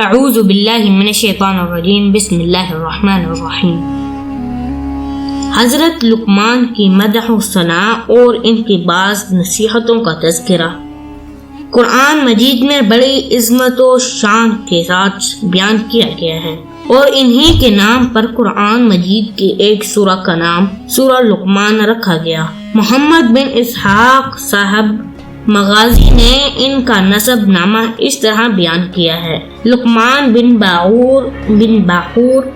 اعوذ باللہ من الشیطان الرجیم بسم اللہ الرحمن الرحیم۔ حضرت لقمان کی مدح و ثناء اور ان کی بعض نصیحتوں کا تذکرہ قرآن مجید میں بڑی عظمت و شان کے ساتھ بیان کیا گیا ہے، اور انہی کے نام پر قرآن مجید کی ایک سورہ کا نام سورہ لقمان رکھا گیا۔ محمد بن اسحاق صاحب مغازی نے ان کا نسب نامہ اس طرح بیان کیا ہے: لقمان بن باقور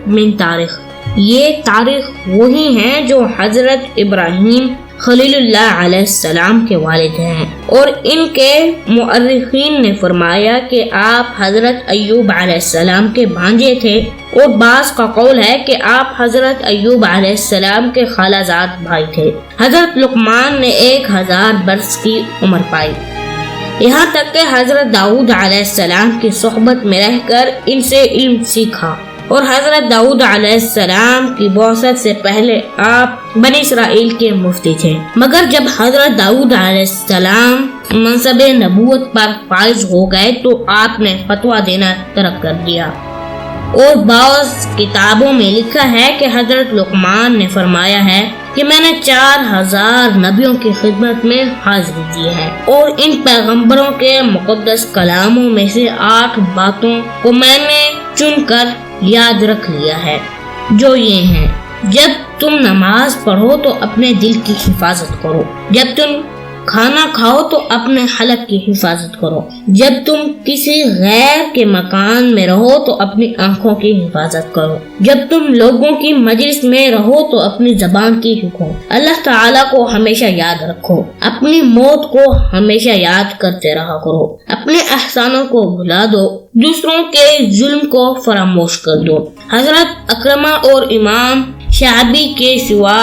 بن طارق۔ یہ طارق وہی ہیں جو حضرت ابراہیم خلیل اللہ علیہ السلام کے والد ہیں، اور ان کے مؤرخین نے فرمایا کہ آپ حضرت ایوب علیہ السلام کے بھانجے تھے، اور بعض کا قول ہے کہ آپ حضرت ایوب علیہ السلام کے خالہ زاد بھائی تھے۔ حضرت لقمان نے 1000 برس کی عمر پائی، یہاں تک کہ حضرت داؤد علیہ السلام کی صحبت میں رہ کر ان سے علم سیکھا، اور حضرت داؤد علیہ السلام کی بعثت سے پہلے آپ بنی اسرائیل کے مفتی تھے، مگر جب حضرت داؤد علیہ السلام منصب نبوت پر فائز ہو گئے تو آپ نے فتویٰ دینا ترک کر دیا، اور بعض کتابوں میں لکھا ہے کہ حضرت لقمان نے فرمایا ہے کہ میں نے 4000 نبیوں کی خدمت میں حاضری دی ہے، اور ان پیغمبروں کے مقدس کلاموں میں سے 8 باتوں کو میں نے چن کر یاد رکھ لیا ہے، جو یہ ہیں: جب تم نماز پڑھو تو اپنے دل کی حفاظت کرو، جب تم کھانا کھاؤ تو اپنے حلق کی حفاظت کرو، جب تم کسی غیر کے مکان میں رہو تو اپنی آنکھوں کی حفاظت کرو، جب تم لوگوں کی مجلس میں رہو تو اپنی زبان کی حفاظت کرو، اللہ تعالیٰ کو ہمیشہ یاد رکھو، اپنی موت کو ہمیشہ یاد کرتے رہا کرو، اپنے احسانوں کو بھلا دو، دوسروں کے ظلم کو فراموش کر دو۔ حضرت اکرمہ اور امام شعبی کے سوا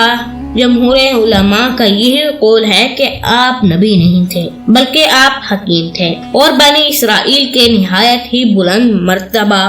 جمہور علماء کا یہ قول ہے کہ آپ نبی نہیں تھے بلکہ آپ حکیم تھے، اور بنی اسرائیل کے نہایت ہی بلند مرتبہ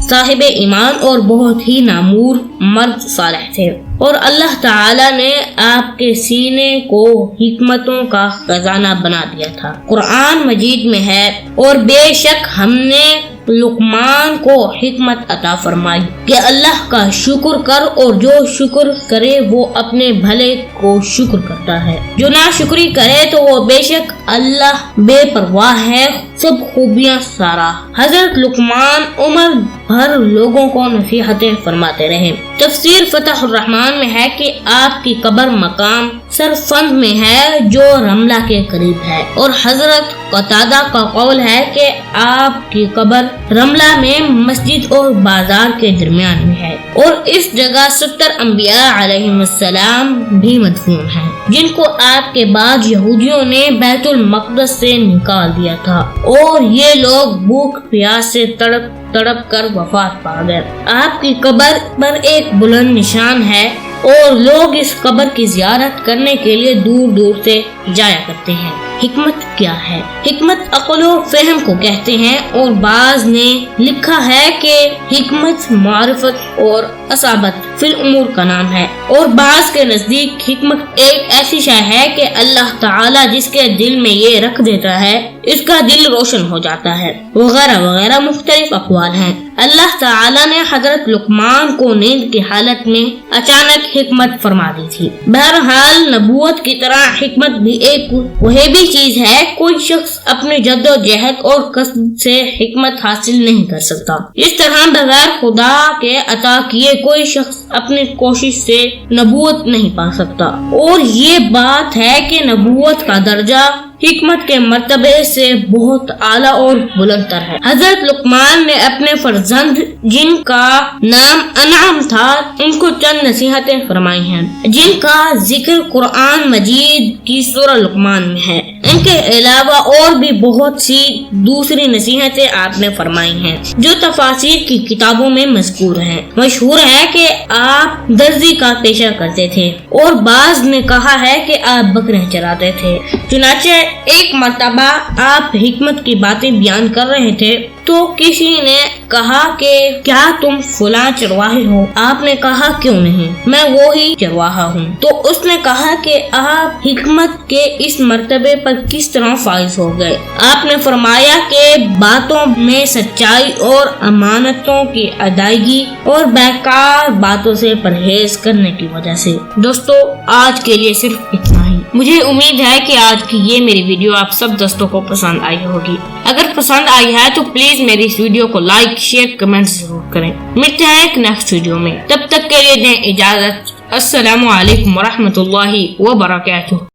صاحب ایمان اور بہت ہی نامور مرد صالح تھے، اور اللہ تعالی نے آپ کے سینے کو حکمتوں کا خزانہ بنا دیا تھا۔ قرآن مجید میں ہے: اور بے شک ہم نے لقمان کو حکمت عطا فرمائی کہ اللہ کا شکر کر، اور جو شکر کرے وہ اپنے بھلے کو شکر کرتا ہے، جو ناشکری کرے تو وہ بے شک اللہ بے پرواہ ہے، سب خوبیاں سارا۔ حضرت لقمان عمر بھر لوگوں کو نصیحتیں فرماتے رہے۔ تفسیر فتح الرحمن میں ہے کہ آپ کی قبر مقام سرفند میں ہے جو رملہ کے قریب ہے، اور حضرت قتادہ کا قول ہے کہ آپ کی قبر رملہ میں مسجد اور بازار کے درمیان میں ہے، اور اس جگہ 70 انبیاء علیہ السلام بھی مدفون ہیں، جن کو آپ کے بعد یہودیوں نے بیت المقدس سے نکال دیا تھا، اور یہ لوگ بھوک پیاس سے تڑپ کر وفات پا گئے۔ آپ کی قبر پر ایک بلند نشان ہے، اور لوگ اس قبر کی زیارت کرنے کے لیے دور دور سے جایا کرتے ہیں۔ حکمت کیا ہے؟ حکمت عقل و فہم کو کہتے ہیں، اور بعض نے لکھا ہے کہ حکمت معرفت اور اصابت فی الامور کا نام ہے، اور بعض کے نزدیک حکمت ایک ایسی شے ہے کہ اللہ تعالیٰ جس کے دل میں یہ رکھ دیتا ہے اس کا دل روشن ہو جاتا ہے، وغیرہ وغیرہ مختلف اقوال ہیں۔ اللہ تعالیٰ نے حضرت لقمان کو نیند کی حالت میں اچانک حکمت فرما دی تھی۔ بہرحال نبوت کی طرح حکمت بھی ایک وہیبی چیز ہے، کوئی شخص اپنی جد و جہد اور قصد سے حکمت حاصل نہیں کر سکتا، اس طرح بغیر خدا کے عطا کیے کوئی شخص اپنی کوشش سے نبوت نہیں پا سکتا، اور یہ بات ہے کہ نبوت کا درجہ حکمت کے مرتبے سے بہت اعلیٰ اور بلند تر ہے۔ حضرت لقمان نے اپنے فرزند جن کا نام انعام تھا ان کو چند نصیحتیں فرمائی ہیں، جن کا ذکر قرآن مجید کی سورہ لقمان میں ہے۔ ان کے علاوہ اور بھی بہت سی دوسری نصیحتیں آپ نے فرمائی ہیں جو تفاسیر کی کتابوں میں مذکور ہیں۔ مشہور ہے کہ آپ درزی کا پیشہ کرتے تھے، اور بعض نے کہا ہے کہ آپ بکریاں چراتے تھے۔ چنانچہ ایک مرتبہ آپ حکمت کی باتیں بیان کر رہے تھے تو کسی نے کہا کہ کیا تم فلاں چرواہے ہو؟ آپ نے کہا کیوں نہیں، میں وہی چرواہا ہوں۔ تو اس نے کہا کہ آپ حکمت کے اس مرتبے پر کس طرح فائز ہو گئے؟ آپ نے فرمایا کہ باتوں میں سچائی اور امانتوں کی ادائیگی اور بیکار باتوں سے پرہیز کرنے کی وجہ سے۔ دوستو آج کے لیے صرف اتنا ہی۔ مجھے امید ہے کہ آج کی یہ میری ویڈیو آپ سب دوستوں کو پسند آئی ہوگی۔ اگر پسند آئی ہے تو پلیز میری اس ویڈیو کو لائک، شیئر، کمنٹ ضرور کریں۔ ملتے ہیں ایک نیکسٹ ویڈیو میں، تب تک کے لیے دیں اجازت۔ السلام علیکم ورحمۃ اللہ وبرکاتہ۔